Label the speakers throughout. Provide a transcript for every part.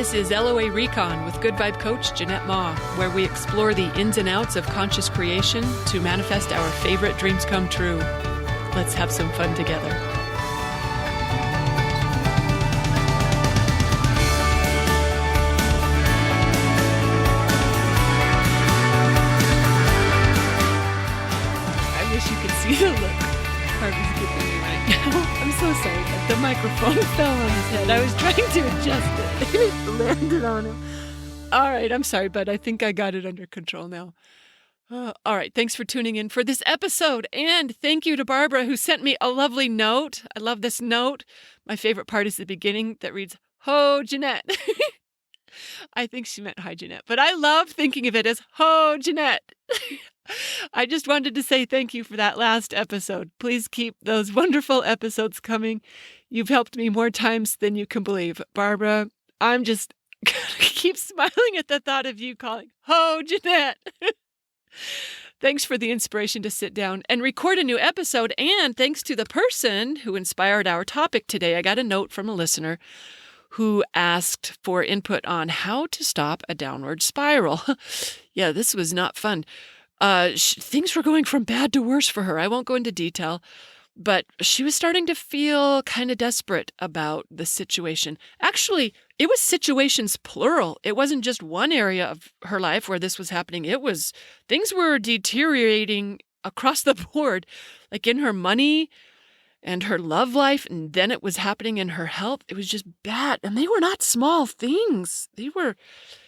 Speaker 1: This is LOA Recon with Good Vibe Coach Jeanette Ma, where we explore the ins and outs of conscious creation to manifest our favorite dreams come true. Let's have some fun together. I wish you could see the look Harvey's giving me right now. I'm so sorry, but the microphone fell on his head. I was trying to adjust it. It landed on him. All right, I'm sorry, but I think I got it under control now. All right, thanks for tuning in for this episode. And thank you to Barbara, who sent me a lovely note. I love this note. My favorite part is the beginning that reads, "Ho, Jeanette." I think she meant hi, Jeanette, but I love thinking of it as, "Ho, Jeanette." I just wanted to say thank you for that last episode. Please keep those wonderful episodes coming. You've helped me more times than you can believe. Barbara, I'm just going to keep smiling at the thought of you calling, "Ho, Jeanette." Thanks for the inspiration to sit down and record a new episode. And thanks to the person who inspired our topic today. I got a note from a listener who asked for input on how to stop a downward spiral. Yeah, this was not fun. Things were going from bad to worse for her. I won't go into detail, but she was starting to feel kind of desperate about the situation. Actually, it was situations plural. It wasn't just one area of her life where this was happening. Things were deteriorating across the board, like in her money and her love life, and then it was happening in her health. It was just bad. And they were not small things. They were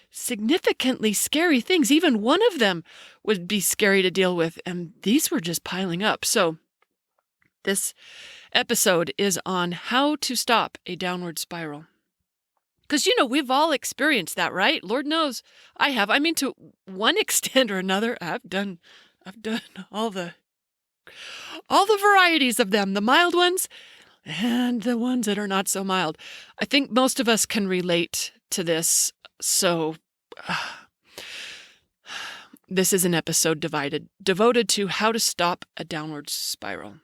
Speaker 1: significantly scary things. Even one of them would be scary to deal with, and these were just piling up. So this episode is on how to stop a downward spiral. Because, we've all experienced that, right? Lord knows I have. I mean, to one extent or another, I've done all the varieties of them, the mild ones and the ones that are not so mild. I think most of us can relate to this. So this is an episode devoted to how to stop a downward spiral.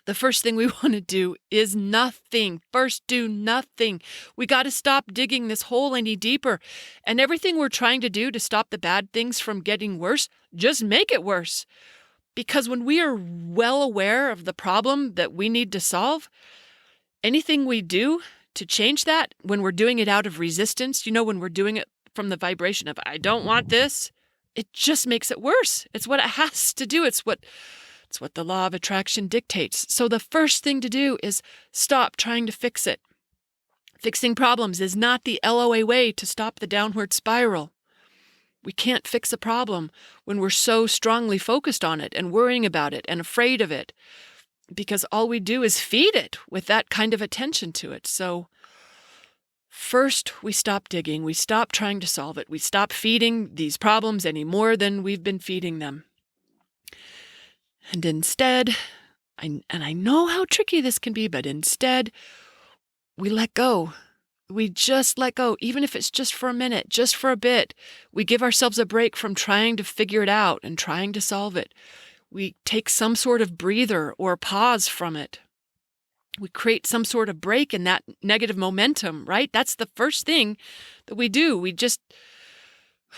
Speaker 1: The first thing we want to do is nothing. First, do nothing. We got to stop digging this hole any deeper. And everything we're trying to do to stop the bad things from getting worse, just make it worse. Because when we are well aware of the problem that we need to solve, anything we do to change that, when we're doing it out of resistance, when we're doing it from the vibration of, I don't want this, it just makes it worse. It's what it has to do. It's what the law of attraction dictates. So the first thing to do is stop trying to fix it. Fixing problems is not the LOA way to stop the downward spiral. We can't fix a problem when we're so strongly focused on it and worrying about it and afraid of it, because all we do is feed it with that kind of attention to it. So first, we stop digging. We stop trying to solve it. We stop feeding these problems any more than we've been feeding them. And instead, I know how tricky this can be, but instead, we let go. We just let go, even if it's just for a minute, just for a bit. We give ourselves a break from trying to figure it out and trying to solve it. We take some sort of breather or pause from it. We create some sort of break in that negative momentum, right? That's the first thing that we do.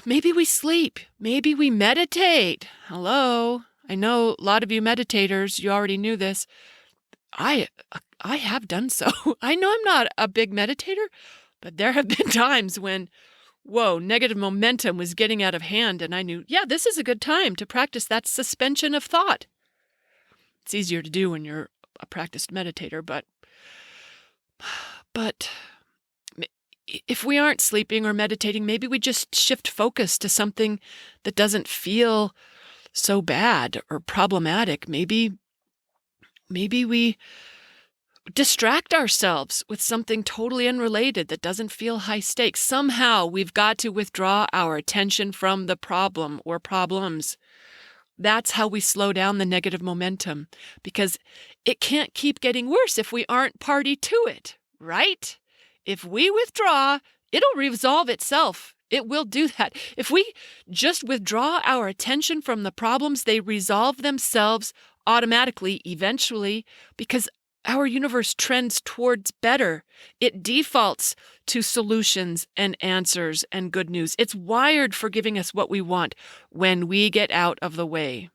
Speaker 1: Maybe we sleep. Maybe we meditate. Hello. I know a lot of you meditators, you already knew this. I have done so. I know I'm not a big meditator, but there have been times when, negative momentum was getting out of hand, and I knew, this is a good time to practice that suspension of thought. It's easier to do when you're a practiced meditator, but if we aren't sleeping or meditating, maybe we just shift focus to something that doesn't feel so bad or problematic. Maybe we distract ourselves with something totally unrelated that doesn't feel high stakes. Somehow we've got to withdraw our attention from the problem or problems. That's how we slow down the negative momentum, because it can't keep getting worse if we aren't party to it, right? If we withdraw, it'll resolve itself. It will do that. If we just withdraw our attention from the problems, they resolve themselves automatically, eventually, because our universe trends towards better. It defaults to solutions and answers and good news. It's wired for giving us what we want when we get out of the way.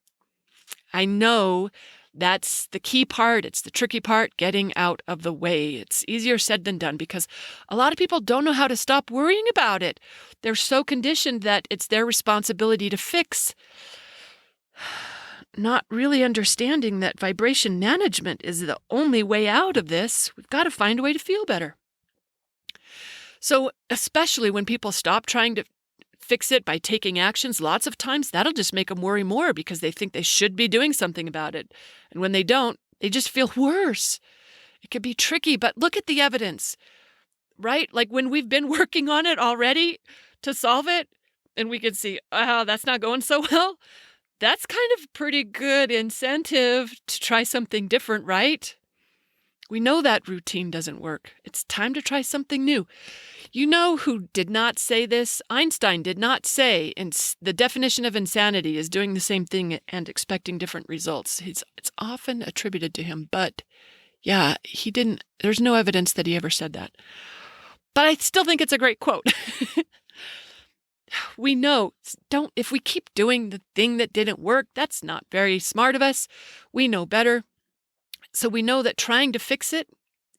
Speaker 1: I know that's the key part. It's the tricky part, getting out of the way. It's easier said than done because a lot of people don't know how to stop worrying about it. They're so conditioned that it's their responsibility to fix, not really understanding that vibration management is the only way out of this. We've got to find a way to feel better. So especially when people stop trying to fix it by taking actions, lots of times that'll just make them worry more because they think they should be doing something about it. And when they don't, they just feel worse. It can be tricky, but look at the evidence, right? Like when we've been working on it already to solve it, and we can see, oh, that's not going so well. That's kind of pretty good incentive to try something different, right? We know that routine doesn't work. It's time to try something new. You know who did not say this? Einstein did not say the definition of insanity is doing the same thing and expecting different results. It's often attributed to him, but yeah, he didn't. There's no evidence that he ever said that. But I still think it's a great quote. We know, if we keep doing the thing that didn't work, that's not very smart of us. We know better. So we know that trying to fix it,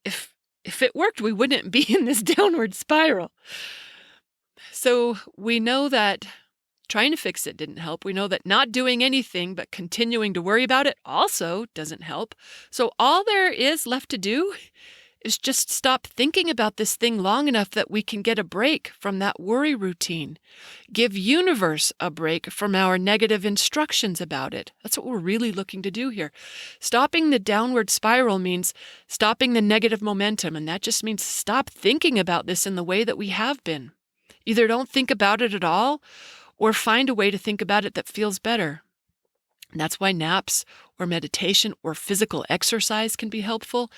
Speaker 1: if it worked, we wouldn't be in this downward spiral. So we know that trying to fix it didn't help. We know that not doing anything but continuing to worry about it also doesn't help. So all there is left to do is just stop thinking about this thing long enough that we can get a break from that worry routine. Give universe a break from our negative instructions about it. That's what we're really looking to do here. Stopping the downward spiral means stopping the negative momentum, and that just means stop thinking about this in the way that we have been. Either don't think about it at all, or find a way to think about it that feels better. And that's why naps or meditation or physical exercise can be helpful.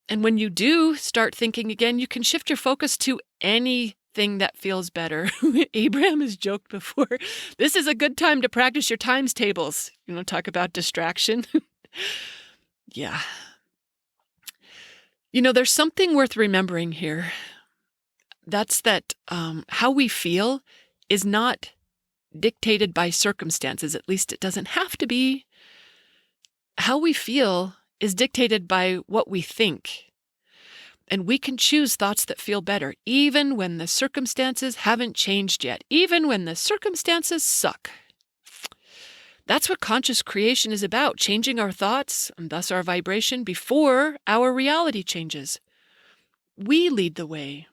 Speaker 1: And when you do start thinking again, you can shift your focus to anything that feels better. Abraham has joked before, this is a good time to practice your times tables. Talk about distraction. Yeah. There's something worth remembering here. That's that how we feel is not dictated by circumstances. At least it doesn't have to be. How we feel is dictated by what we think. And we can choose thoughts that feel better, even when the circumstances haven't changed yet, even when the circumstances suck. That's what conscious creation is about, changing our thoughts, and thus our vibration, before our reality changes. We lead the way.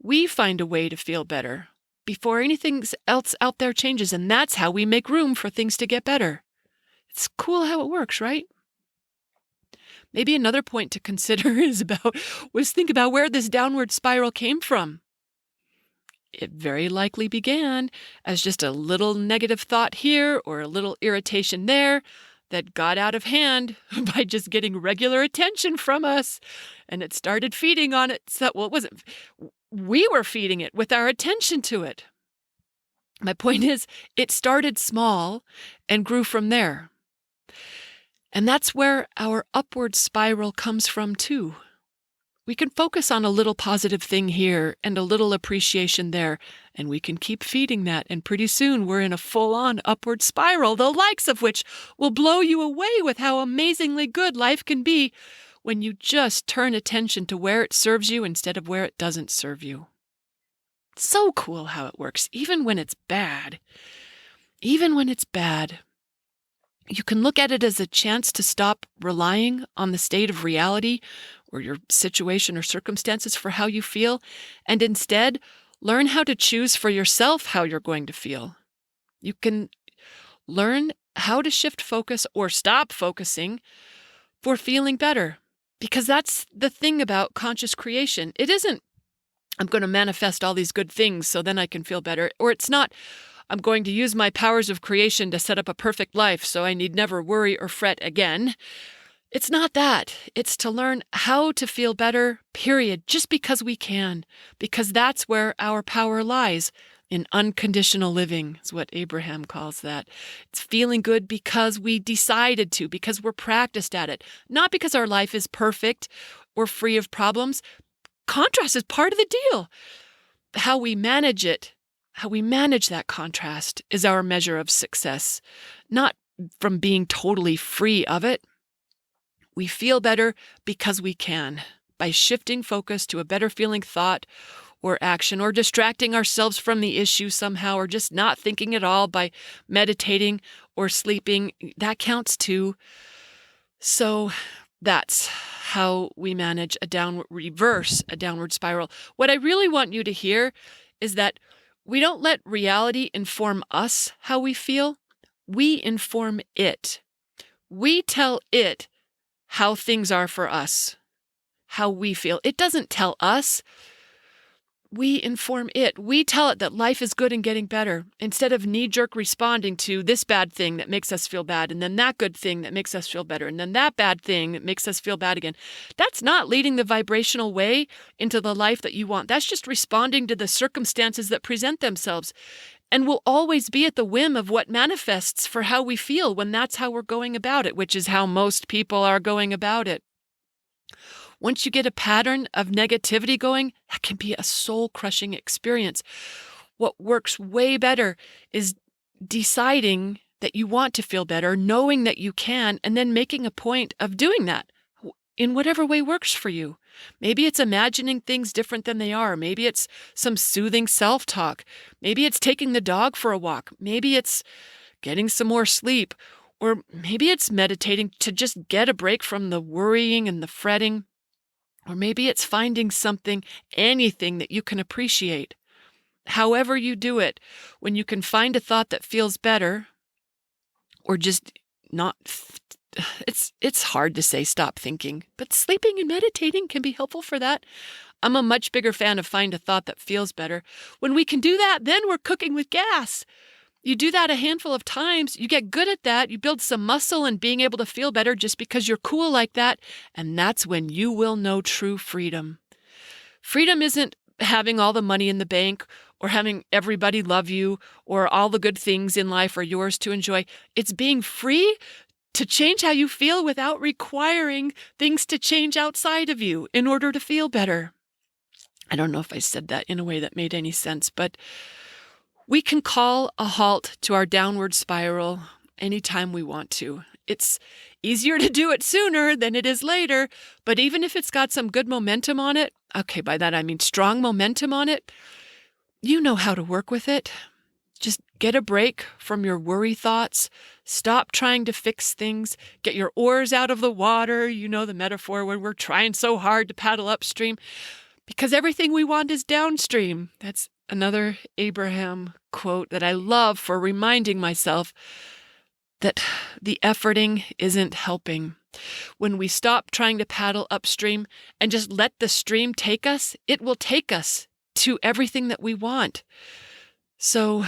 Speaker 1: We find a way to feel better before anything else out there changes, and that's how we make room for things to get better. It's cool how it works, right? Maybe another point to consider was think about where this downward spiral came from. It very likely began as just a little negative thought here or a little irritation there that got out of hand by just getting regular attention from us. And it started feeding on it. So, well, it wasn't. We were feeding it with our attention to it. My point is, it started small and grew from there. And that's where our upward spiral comes from too. We can focus on a little positive thing here and a little appreciation there, and we can keep feeding that, and pretty soon we're in a full-on upward spiral, the likes of which will blow you away with how amazingly good life can be when you just turn attention to where it serves you instead of where it doesn't serve you. It's so cool how it works, even when it's bad. Even when it's bad. You can look at it as a chance to stop relying on the state of reality or your situation or circumstances for how you feel, and instead learn how to choose for yourself how you're going to feel. You can learn how to shift focus or stop focusing for feeling better, because that's the thing about conscious creation. It isn't, I'm going to manifest all these good things so then I can feel better, or it's not, I'm going to use my powers of creation to set up a perfect life so I need never worry or fret again. It's not that. It's to learn how to feel better, period, just because we can, because that's where our power lies. in unconditional living is what Abraham calls that. It's feeling good because we decided to, because we're practiced at it, not because our life is perfect or free of problems. Contrast is part of the deal. How we manage it, how we manage that contrast is our measure of success, not from being totally free of it. We feel better because we can, by shifting focus to a better feeling thought or action, or distracting ourselves from the issue somehow, or just not thinking at all by meditating or sleeping. That counts too. So that's how we manage reverse a downward spiral. What I really want you to hear is that we don't let reality inform us how we feel. We inform it. We tell it how things are for us, how we feel. It doesn't tell us. We inform it. We tell it that life is good and getting better, instead of knee-jerk responding to this bad thing that makes us feel bad, and then that good thing that makes us feel better, and then that bad thing that makes us feel bad again. That's not leading the vibrational way into the life that you want. That's just responding to the circumstances that present themselves, and will always be at the whim of what manifests for how we feel when that's how we're going about it, which is how most people are going about it. Once you get a pattern of negativity going, that can be a soul-crushing experience. What works way better is deciding that you want to feel better, knowing that you can, and then making a point of doing that in whatever way works for you. Maybe it's imagining things different than they are. Maybe it's some soothing self-talk. Maybe it's taking the dog for a walk. Maybe it's getting some more sleep. Or maybe it's meditating to just get a break from the worrying and the fretting. Or maybe it's finding something, anything that you can appreciate. However you do it, when you can find a thought that feels better, or just not, it's hard to say stop thinking, but sleeping and meditating can be helpful for that. I'm a much bigger fan of find a thought that feels better. When we can do that, then we're cooking with gas. You do that a handful of times, you get good at that, you build some muscle in being able to feel better just because you're cool like that, and that's when you will know true freedom. Freedom isn't having all the money in the bank or having everybody love you or all the good things in life are yours to enjoy. It's being free to change how you feel without requiring things to change outside of you in order to feel better. I don't know if I said that in a way that made any sense, but we can call a halt to our downward spiral anytime we want to. It's easier to do it sooner than it is later, but even if it's got some good momentum on it, okay, by that I mean strong momentum on it, you know how to work with it. Just get a break from your worry thoughts. Stop trying to fix things. Get your oars out of the water. You know the metaphor when we're trying so hard to paddle upstream, because everything we want is downstream. That's another Abraham quote that I love for reminding myself that the efforting isn't helping. When we stop trying to paddle upstream and just let the stream take us, it will take us to everything that we want. So,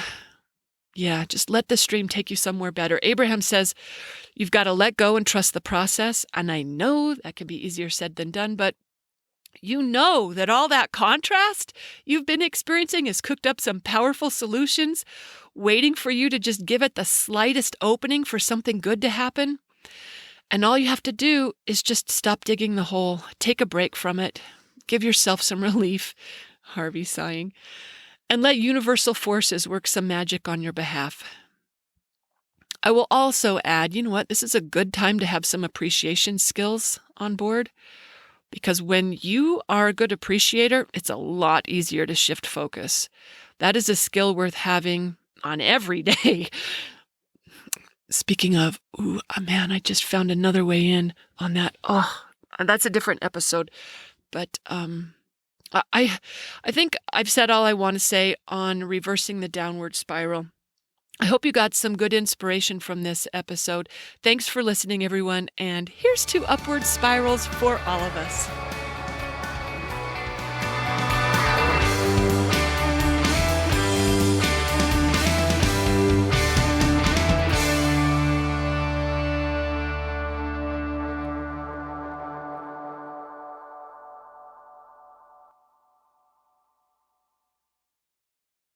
Speaker 1: yeah, just let the stream take you somewhere better. Abraham says you've got to let go and trust the process. And I know that can be easier said than done, but you know that all that contrast you've been experiencing has cooked up some powerful solutions, waiting for you to just give it the slightest opening for something good to happen. And all you have to do is just stop digging the hole, take a break from it, give yourself some relief, Harvey sighing, and let universal forces work some magic on your behalf. I will also add, you know what, this is a good time to have some appreciation skills on board. Because when you are a good appreciator, it's a lot easier to shift focus. That is a skill worth having on every day. Speaking of, man, I just found another way in on that. Oh, that's a different episode. But I think I've said all I want to say on reversing the downward spiral. I hope you got some good inspiration from this episode. Thanks for listening, everyone, and here's to upward spirals for all of us.